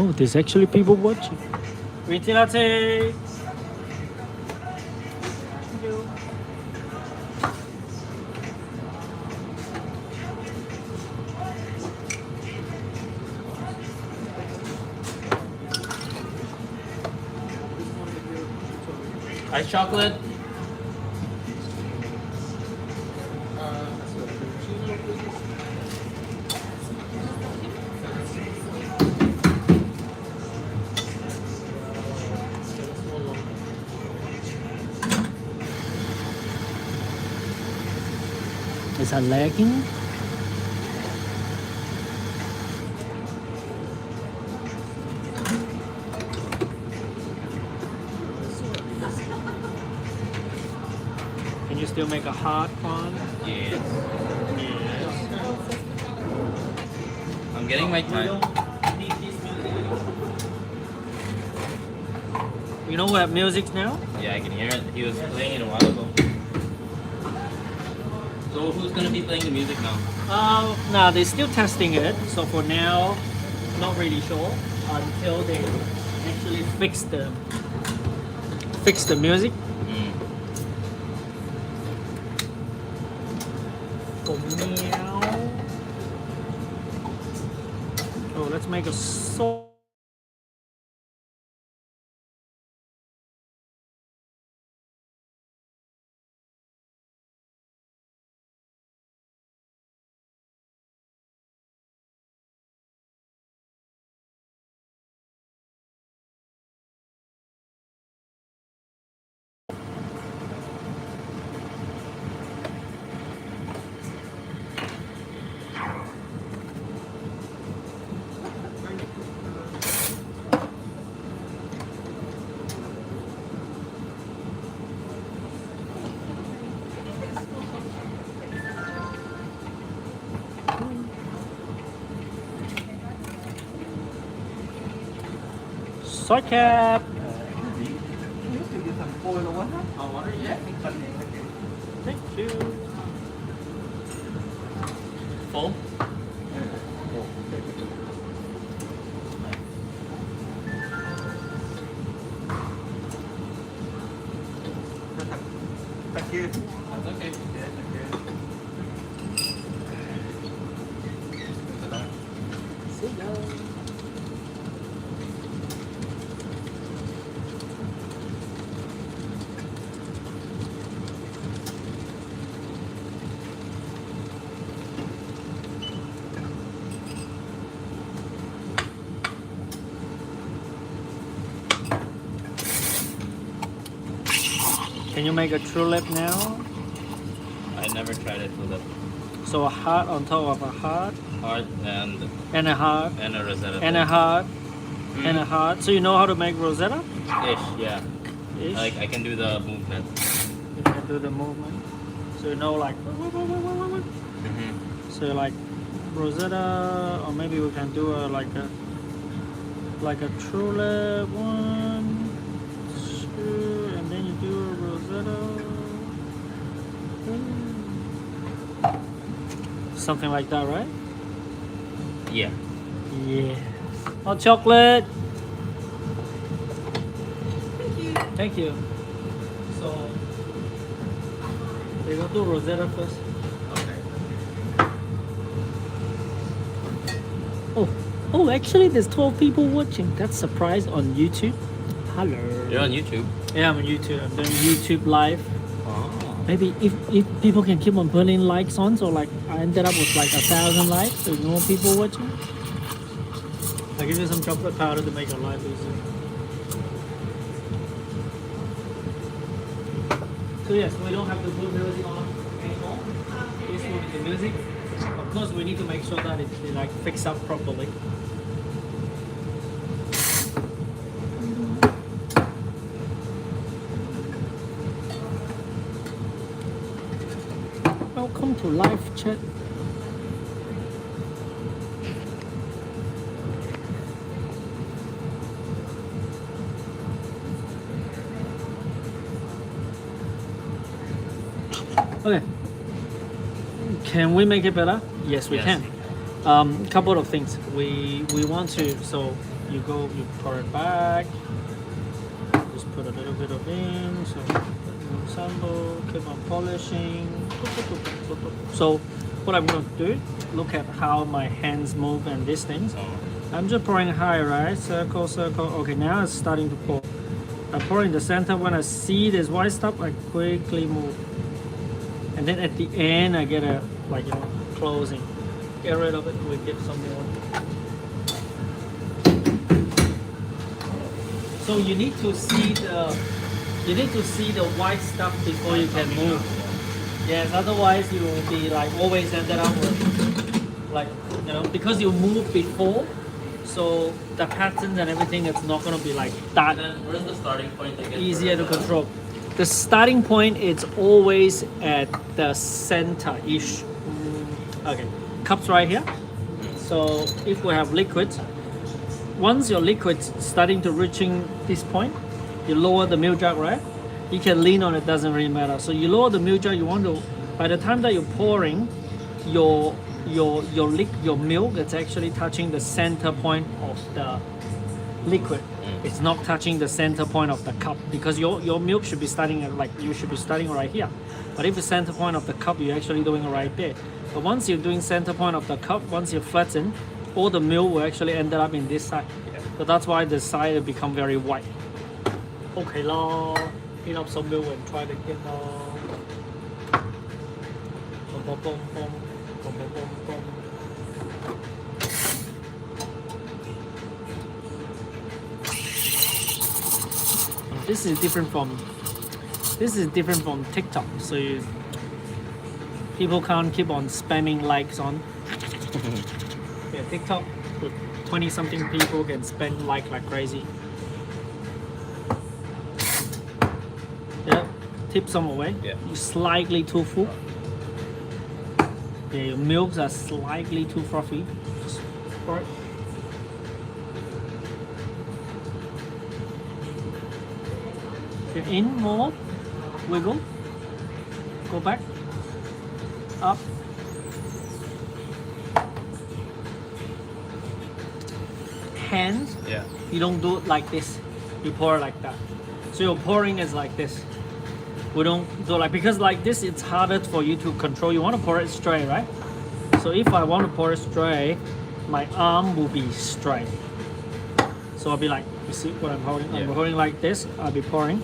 Oh, there's actually people watching. Green tea latte. Thank you. Ice chocolate. Is that lagging? Can you still make a hot one? Yes. I'm getting my time. You know we have music now? Yeah, I can hear it. He was playing it a while ago. So who's gonna be playing the music now? Nah, they're still testing it. So for now, not really sure until they actually fix the music. Mm. For meow. Oh, let's make a salt. Salt cap. Thank you. Full? That's okay. See ya. Can you make a tulip now? I never tried it with a So a heart on top of a heart, heart and a heart, and a Rosetta. and a heart, and a heart. So you know how to make Rosetta? Ish, yeah. Ish. Like I can do the movement. You can do the movement. So you know like. Mm-hmm. So like Rosetta, or maybe we can do like a tulip, 1, 2, and then you do a Rosetta. Something like that, right? Yeah. Yeah. Hot chocolate. Thank you. So we go to Rosetta first. Okay. Oh, actually, there's 12 people watching. That's surprise on YouTube. Hello. You're on YouTube. Yeah, I'm on YouTube. I'm doing YouTube live. Oh. Maybe if people can keep on putting likes on, so like I ended up with like 1,000 likes, so more people watching. I give you some chocolate powder to make your life easier. So yes, we don't have to put music on anymore. This will be the music. Of course, we need to make sure that it like fixed up properly. Welcome to live chat. Okay. Can we make it better? Yes, we Yes. can. Couple of things. We want to, so you pour it back. Just put a little bit of in, so sample, keep on polishing. So what I'm going to do, look at how my hands move and these things. I'm just pouring high, right? Circle, circle. Okay, now it's starting to pour. I pour in the center. When I see this white stuff, I quickly move. And then at the end, I get a, like, you know, closing. Get rid of it, we give some more. So you need to see the white stuff before you can move. Yes, otherwise you will be like always ended up with, like, you know, because you moved before, so the patterns and everything, it's not going to be like that. And then where's the starting point again? Easier to control. The starting point is always at the center-ish. Okay, cups right here. So if we have liquid, once your liquid's starting to reaching this point, you lower the milk jug, right? You can lean on it, doesn't really matter. So you lower the milk jug, you want to, by the time that you're pouring, your milk, it's actually touching the center point of the liquid. It's not touching the center point of the cup, because your milk should be starting at, like, you should be starting right here. But if the center point of the cup, you're actually doing it right there. But once you're doing center point of the cup, once you flatten, all the milk will actually end up in this side. So that's why the side will become very white. Okay lor, heat up some milk and try it again lor. Boom, boom, boom, boom. Boom, boom, boom, boom. This is different from TikTok. So people can't keep on spamming likes on. Yeah, TikTok, 20-something people can spend like crazy. Yeah, tip some away. Yeah. You're slightly too full. Yeah, your milks are slightly too frothy. Just pour it. Get in more, wiggle, go back, up. Hands, Yeah. you don't do it like this, you pour like that. So your pouring is like this. We don't do like, because like this it's harder for you to control. You want to pour it straight, right? So if I want to pour it straight, my arm will be straight. So I'll be like, you see what I'm holding? I'm holding like this, I'll be pouring.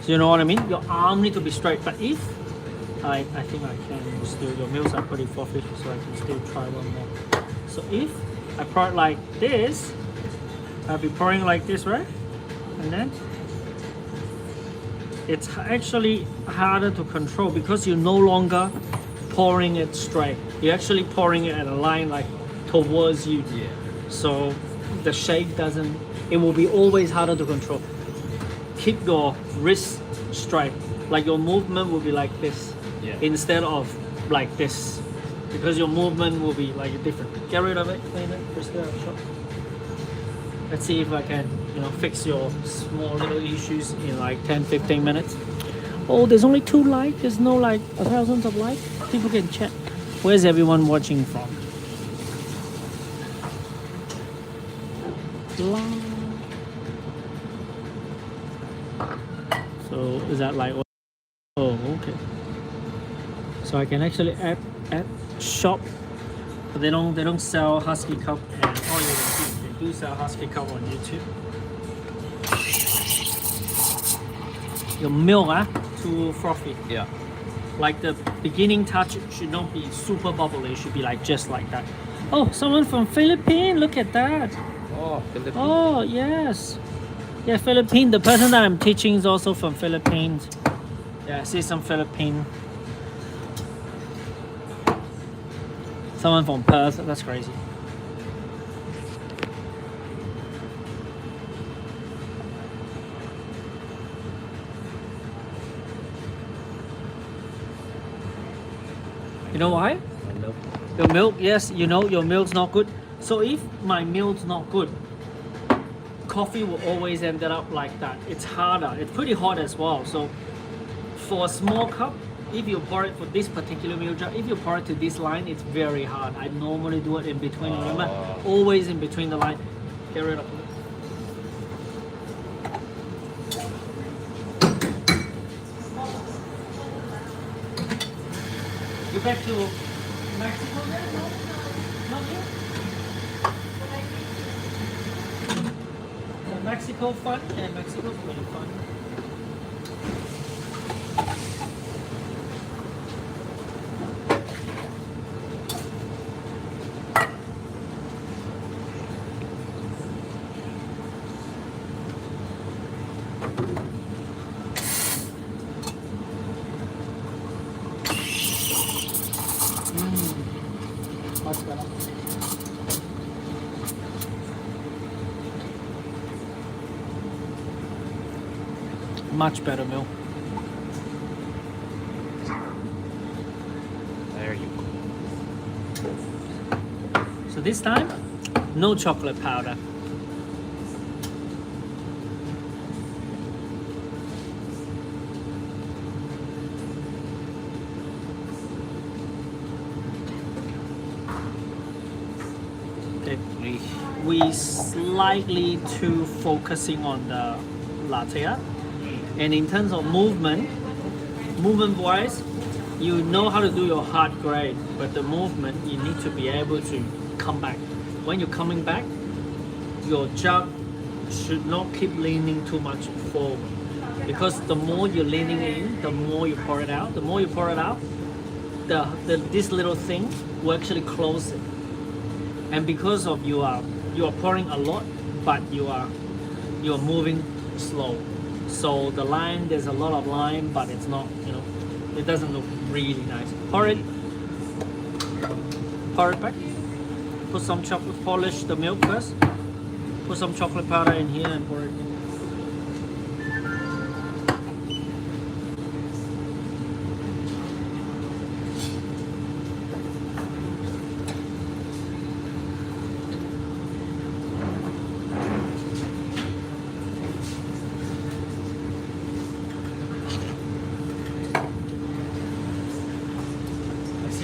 So you know what I mean? Your arm need to be straight. But if I think I can still, your milks are pretty frothy, so I can still try one more. So if I pour it like this, I'll be pouring like this, right? And then it's actually harder to control because you're no longer pouring it straight. You're actually pouring it at a line like towards you. Yeah. So the shape doesn't, it will be always harder to control. Keep your wrist straight. Like your movement will be like this instead of like this. Because your movement will be like different. Get rid of it, clean it, twist it out, short. Let's see if I can, you know, fix your small little issues in like 10-15 minutes. Oh, there's only 2 likes. There's no like thousands of likes. People can chat. Where's everyone watching from? So is that like? Oh, okay. So I can actually add shop. But they don't sell Husky cup, and they do sell Husky cup on YouTube. Your milk too frothy. Yeah. Like the beginning touch should not be super bubbly. It should be like just like that. Oh, someone from Philippines. Look at that. Oh, Philippines. Oh yes. Yeah, Philippines. The person that I'm teaching is also from Philippines. Yeah, I see some Philippine. Someone from Perth. That's crazy. You know why? Milk. Your milk, yes, you know your milk's not good. So if my milk's not good, coffee will always end up like that. It's harder. It's pretty hot as well. So for a small cup, if you pour it for this particular milk jar, if you pour it to this line, it's very hard. I normally do it in between. Remember, always in between the line. Get rid of it. You back to Mexico then? No? Not here? Mexico fun? Yeah, Mexico's really fun. Much better. Much better milk. There you go. So this time, no chocolate powder. Okay. We slightly too focusing on the latte art. And in terms of movement wise, you know how to do your hard grade, but the movement you need to be able to come back. When you're coming back, your jug should not keep leaning too much forward, because the more you're leaning in, the more you pour it out. The more you pour it out, this little thing will actually close it. And because of you are pouring a lot, but you are moving slow. So the line, there's a lot of line, but it's not, it doesn't look really nice. Pour it back. Put some chocolate, polish the milk first. Put some chocolate powder in here and pour it in.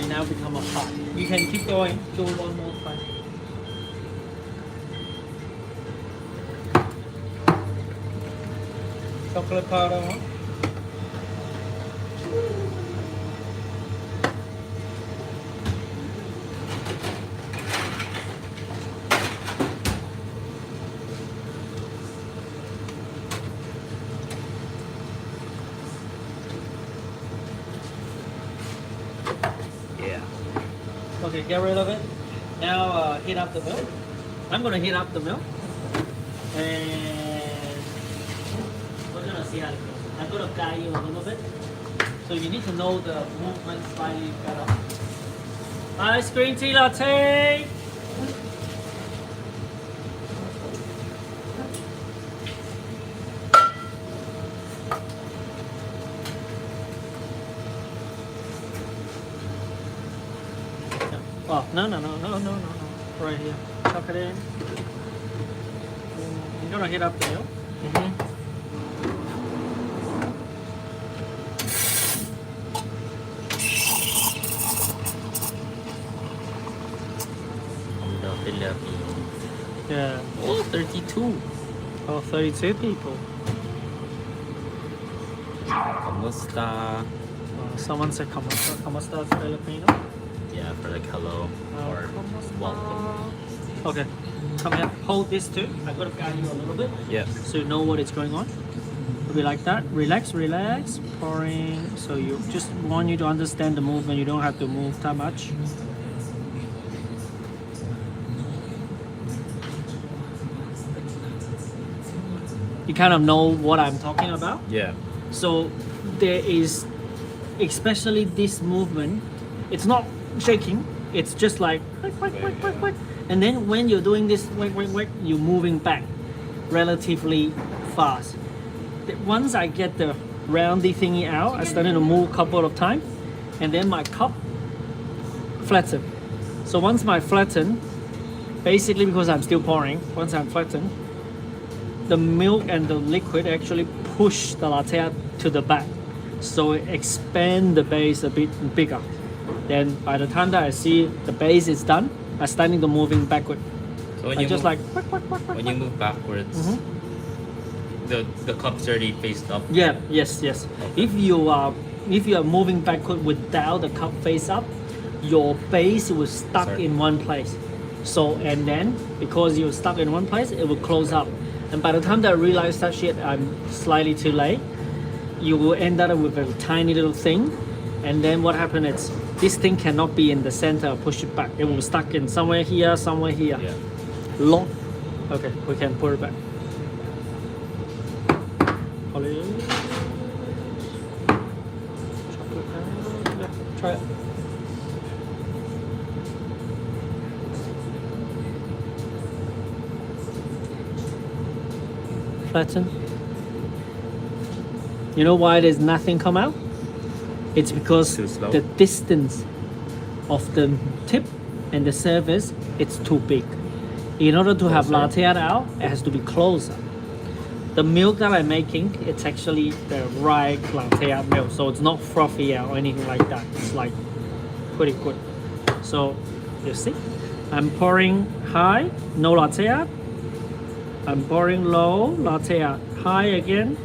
Now become a pot. You can keep going, do one more time. Chocolate powder on. Okay, get rid of it. Now heat up the milk. I'm gonna heat up the milk, and we're gonna see how it goes. I'm gonna guide you a little bit, so you need to know the movement slightly better. Ice green tea latte. Oh, no. Right here. Tuck it in. You're gonna heat up the milk. From the Philippines. Yeah. Oh, 32. Oh, 32 people. Kamusta? Someone said kamusta Filipino. Yeah, for like hello or welcome. Okay, come here. Hold this too. I'm gonna guide you a little bit. Yeah. So you know what is going on. It'll be like that. Relax. Pouring. So you just want you to understand the movement. You don't have to move that much. You kind of know what I'm talking about. Yeah. So there is, especially this movement, it's not shaking, it's just like quick. And then when you're doing this you're moving back relatively fast. Once I get the roundy thingy out, I started to move a couple of times, and then my cup flatten. So once my flatten, basically because I'm still pouring, once I'm flattened, the milk and the liquid actually push the latte art to the back. so it expand the base a bit bigger. Then by the time that I see the base is done, I starting to moving backward. So when I you just move, like when you move backwards, the cup's already faced up. yeah, yes. If you are moving backward without the cup face up, your base will stuck Sorry. in one place. So and then because you're stuck in one place, it will close up. And by the time that I realize that shit, I'm slightly too late. You will end up with a tiny little thing, and then what happens is this thing cannot be in the center. Push it back. It will stuck in somewhere here, somewhere here. Yeah. Lock. Okay, we can put it back. Hallelujah. Yeah, try it. Flatten. You know why there's nothing come out? It's because Too slow. the distance of the tip and the surface, it's too big. In order to have Closer. latte art out, it has to be closer. The milk that I'm making, it's actually the right latte art milk, so it's not frothy or anything like that. It's like pretty good. So you see, I'm pouring high, no latte art. I'm pouring low, latte art. High again,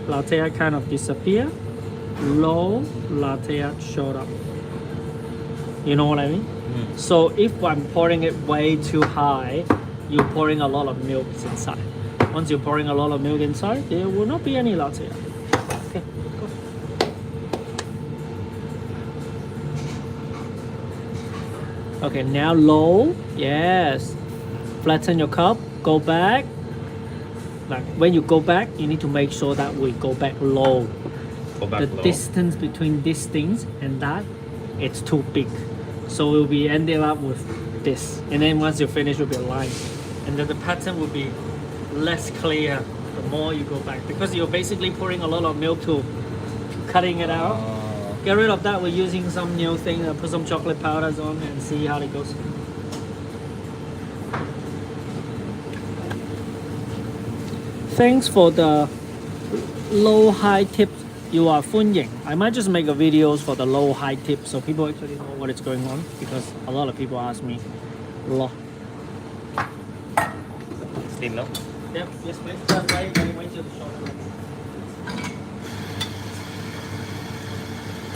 latte art kind of disappear. Low, latte art showed up. You know what I mean? So if I'm pouring it way too high, you're pouring a lot of milk inside. Once you're pouring a lot of milk inside, there will not be any latte art. Okay, go. Okay, now low. Yes. Flatten your cup. Go back. Like when you go back, you need to make sure that we go back low. Go back The low. distance between these things and that, it's too big. So we'll be ending up with this. And then once you finish, will be a line. And then the pattern will be less clear the more you go back. Because you're basically pouring a lot of milk to cutting it out. Get rid of that. We're using some new thing. Put some chocolate powders on and see how it goes. Thanks for the low high tips. You are 歡迎. I might just make a videos for the low high tip so people actually know what is going on, because a lot of people ask me. Low. Steam milk. Yep, yes please. Just wait till the short.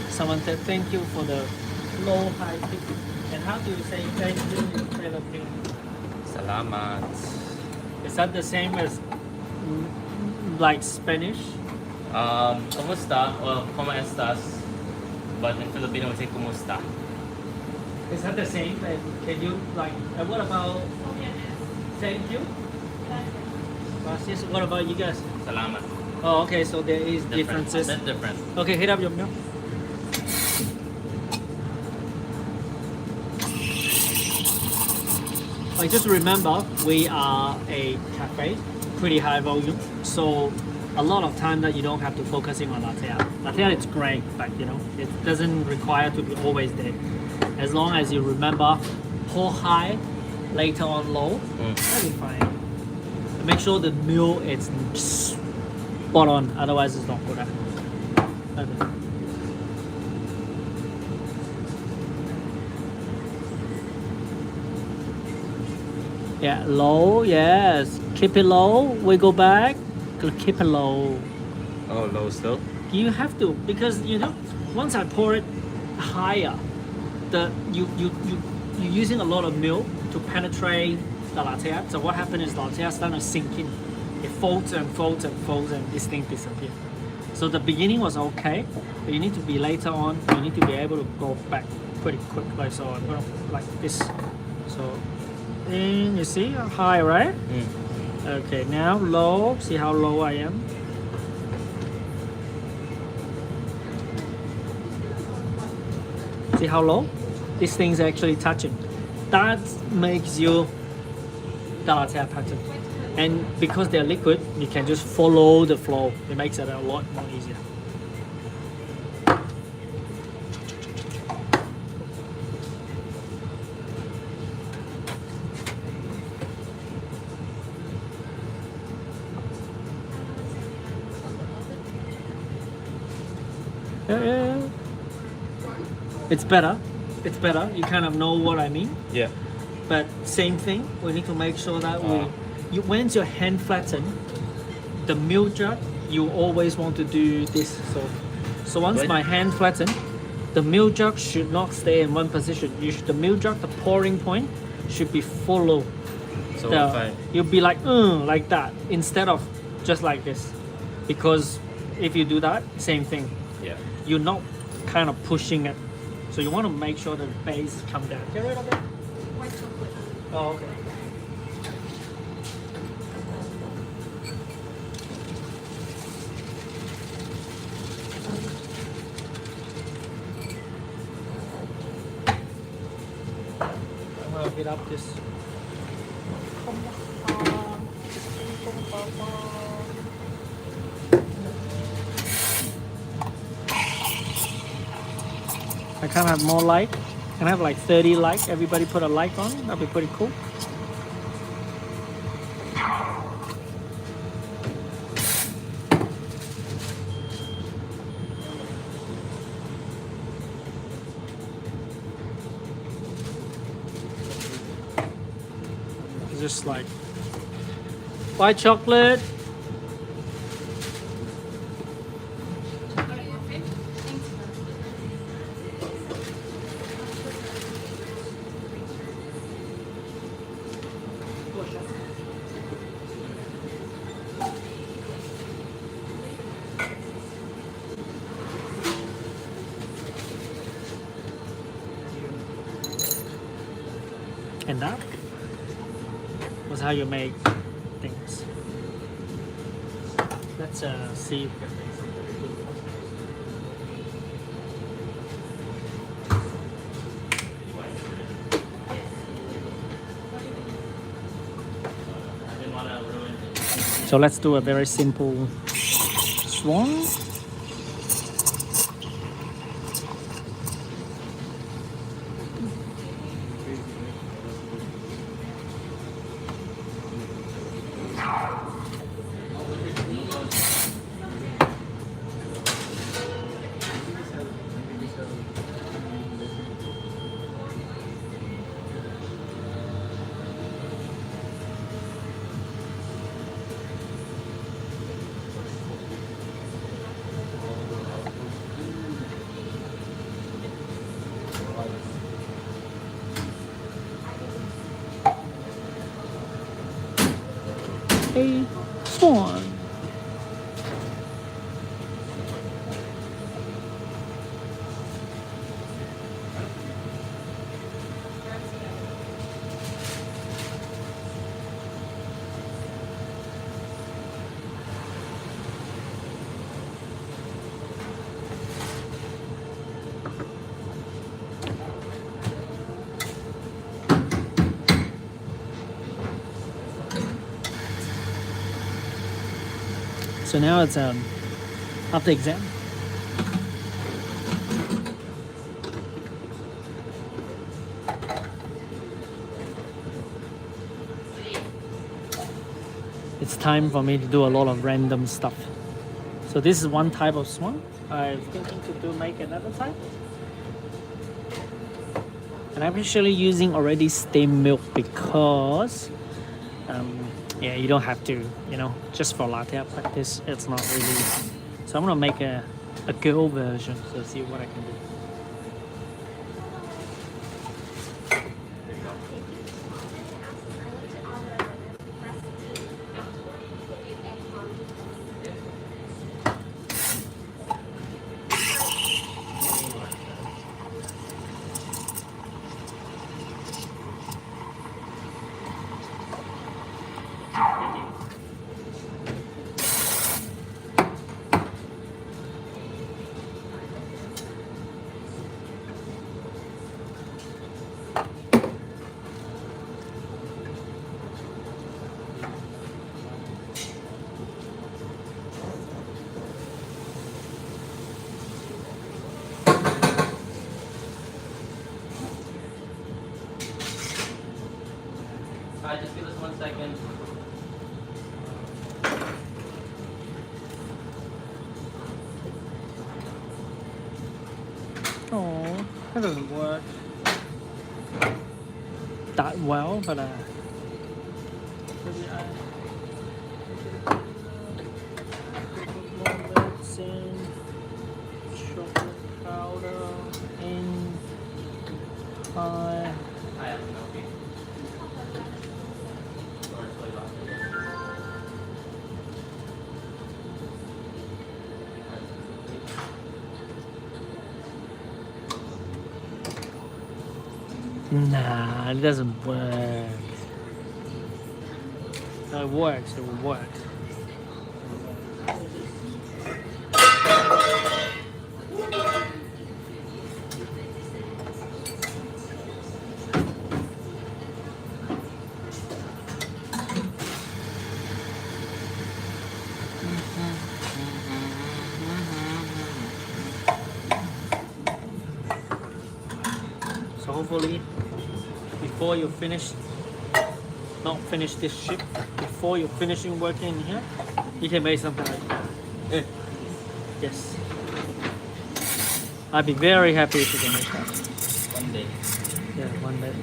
Someone said thank you for the low high tip. And how do you say thank you in Philippine? Salamat. Is that the same as like Spanish? Kumusta? Well, como estas? But in Filipino we say kumusta. Is that the same? Can you like? What about thank you? Gracias. What about you guys? Salamat. Oh, okay. So there is differences. That's different. Okay, hit up your milk. I just remember we are a cafe, pretty high volume, so a lot of time that you don't have to focusing on latte art. Latte art is great, but you know it doesn't require to be always there. As long as you remember, pour high, later on low, that'll be fine. And make sure the milk is spot on, otherwise it's not good. Okay. Yeah, low, yes. Keep it low, wiggle back, keep it low. Oh, low still? You have to, because you know, once I pour it higher, you're using a lot of milk to penetrate the latte art. So what happens is latte art starting to sink in. It folds and folds and folds and this thing disappears. So the beginning was okay, but you need to be later on, you need to be able to go back pretty quick. Like so I'm gonna like this. So and you see high, right? Okay, now low. See how low I am? See how low? This thing's actually touching. That makes you the latte art pattern. And because they're liquid, you can just follow the flow. It makes it a lot more easier. Yeah. It's better. It's better. You kind of know what I mean. Yeah. But same thing. We need to make sure that once your hand flatten, the milk jug, you always want to do this. So once my hand flatten, the milk jug should not stay in one position. The milk jug, the pouring point, should be follow. So if I You'll be like that instead of just like this, because if you do that, same thing. yeah. You're not kind of pushing it. So you want to make sure the base come down. Get rid of it. White chocolate. Oh, okay. I'm gonna heat up this. I can have more light. Can I have like 30 light? Everybody put a light on. That'd be pretty cool. Just like white chocolate. And that was how you make things. Let's see. So let's do a very simple swan. A swan. So now it's after exam. It's time for me to do a lot of random stuff. So this is one type of swan. I'm thinking to make another type. And I'm actually using already steamed milk because yeah, you don't have to, just for latte art practice, it's not really. So I'm gonna make a girl version, so see what I can do. That doesn't work that well, but maybe I put more medicine, chocolate powder, and pie. Nah, it doesn't work. No, it works. It will work. So hopefully, before you finish, not finish this ship, before you're finishing working in here, you can make something like that. Yes. I'd be very happy if you can make that. One day. Yeah, one day.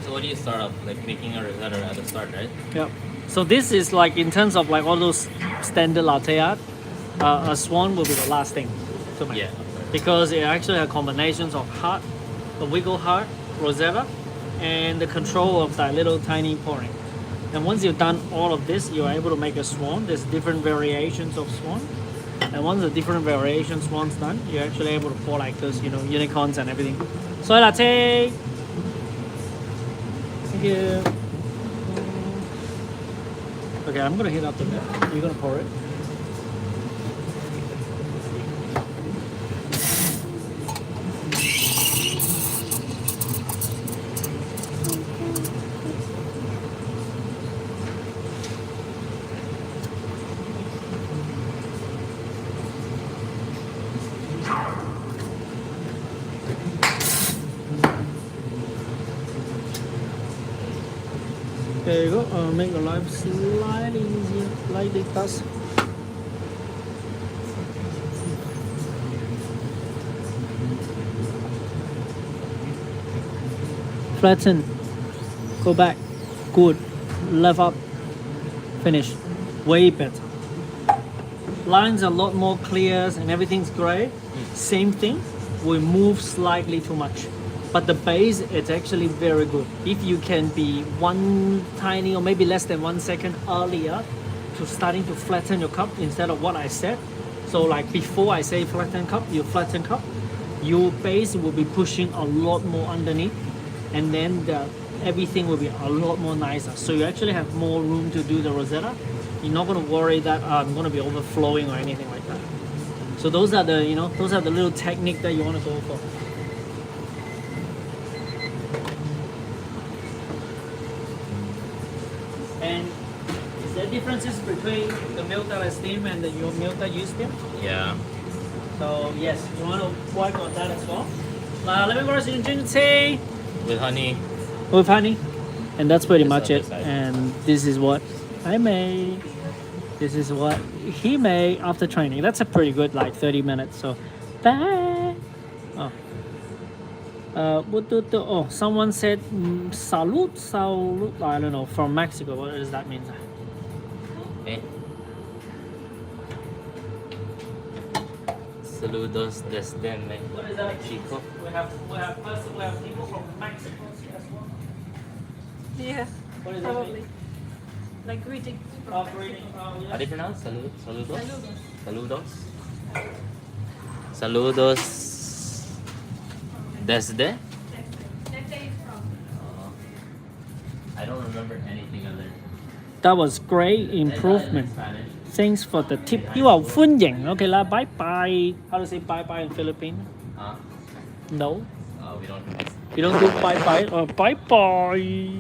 So what do you start off? Like making a Rosetta at the start, right? Yep. So this is like in terms of like all those standard latte art, a swan will be the last thing to make. Yeah. Because it actually has combinations of heart, the wiggle heart, Rosetta, and the control of that little tiny pouring. And once you've done all of this, you're able to make a swan. There's different variations of swan. And once the different variation swan's done, you're actually able to pour like those, unicorns and everything. Soy latte! Thank you. Okay, I'm gonna heat up the milk. You're gonna pour it. There you go. Make your life slightly easier, slightly faster. Flatten. Go back. Good. Left up. Finish. Way better. Lines are a lot more clear and everything's gray. Same thing. We move slightly too much. But the base is actually very good. If you can be one tiny or maybe less than 1 second earlier to starting to flatten your cup instead of what I said. So like before I say flatten cup, you flatten cup, your base will be pushing a lot more underneath, and then everything will be a lot more nicer. So you actually have more room to do the Rosetta. You're not going to worry that I'm going to be overflowing or anything like that. So those are the little technique that you want to go for. And is there differences between the milk that I steam and your milk that you steam? Yeah. So yes, you want to work on that as well. Lemongrass and ginger tea With honey. with honey, and that's pretty This much other it. side. And this is what I made. This is what he made after training. That's a pretty good 30 minutes. So bye. Oh, someone said salud. I don't know, from Mexico. What does that mean? Okay. Saludos desde What is that? Mexico. We have people from Mexico as well. Yeah, What does that probably. mean? Like greetings. Operating. How do you pronounce? Saludos? Saludos. Saludos? Saludos desde? I don't remember anything other. That was great improvement. Thanks for the tip. 要話歡迎，OK 啦，bye bye. How to say bye bye in Philippines? Huh? No, We don't. you don't do bye bye or bye bye.